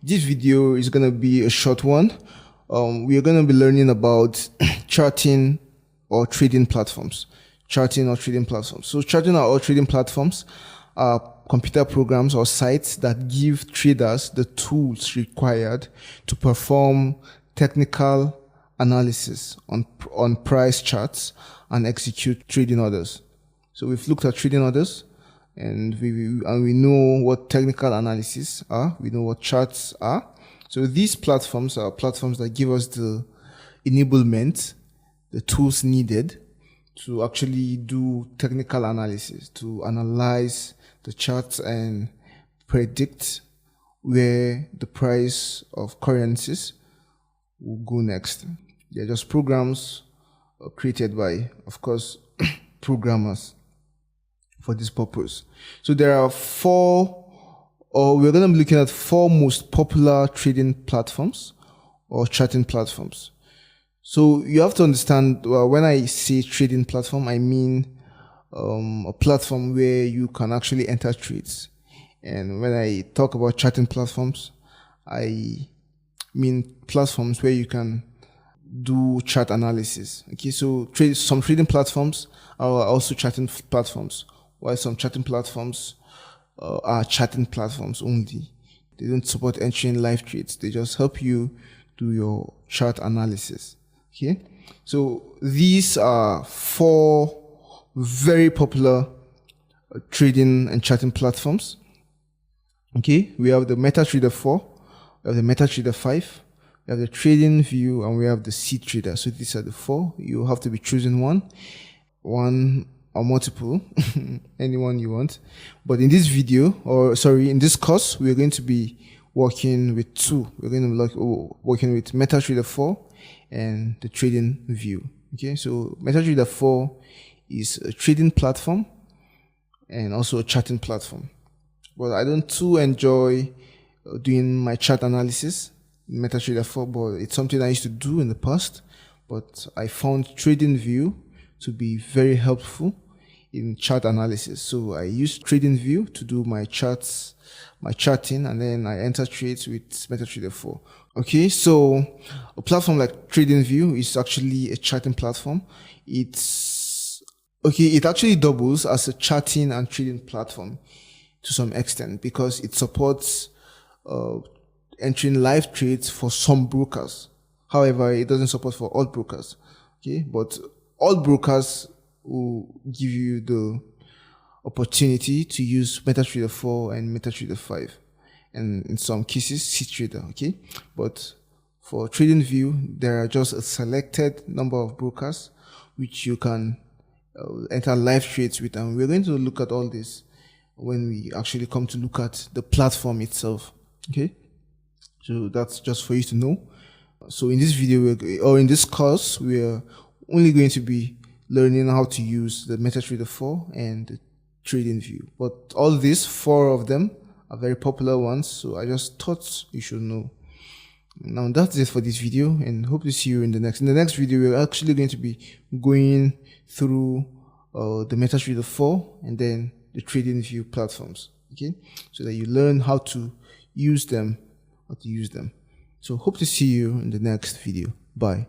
This video is going to be a short one. We are going to be learning about charting or trading platforms. So charting or trading platforms are computer programs or sites that give traders the tools required to perform technical analysis on price charts and execute trading orders. So we've looked at trading orders, and we know what technical analysis are. We know what charts are. So these platforms are platforms that give us the enablement, the tools needed to actually do technical analysis, to analyze the charts and predict where the price of currencies will go next. They're just programs created by, of course, programmers for this purpose. So there are we're going to be looking at 4 most popular trading platforms or charting platforms. So you have to understand, when I say trading platform, I mean a platform where you can actually enter trades. And when I talk about charting platforms, I mean platforms where you can do chart analysis. Okay, so some trading platforms are also charting platforms, while some charting platforms are charting platforms only. They don't support entering live trades. They just help you do your chart analysis. Okay, so these are 4 very popular trading and charting platforms. Okay, we have the MetaTrader 4, we have the MetaTrader 5, we have the TradingView, and we have the CTrader. So these are the 4. You have to be choosing one or multiple, anyone you want. But in this video, in this course, we're going to be working with 2. We're going to be working with MetaTrader 4 and the TradingView. Okay, so MetaTrader 4 is a trading platform and also a charting platform. But I don't too enjoy doing my chart analysis in MetaTrader 4, but it's something I used to do in the past. But I found TradingView to be very helpful in chart analysis. So I use TradingView to do my charting, and then I enter trades with MetaTrader 4. Okay, so a platform like TradingView is actually a charting platform. It actually doubles as a charting and trading platform to some extent, because it supports entering live trades for some brokers. However, it doesn't support for all brokers. Okay, but all brokers will give you the opportunity to use MetaTrader 4 and MetaTrader 5, and in some cases CTrader. Okay, but for TradingView, there are just a selected number of brokers which you can enter live trades with, and we're going to look at all this when we actually come to look at the platform itself. Okay, so that's just for you to know. So in this video, in this course, we're only going to be learning how to use the MetaTrader 4 and the TradingView. But all these 4 of them are very popular ones, so I just thought you should know. Now that's it for this video, and hope to see you in the next. In the next video, we're actually going to be going through the MetaTrader 4 and then the TradingView platforms. Okay, so that you learn how to use them. So hope to see you in the next video. Bye.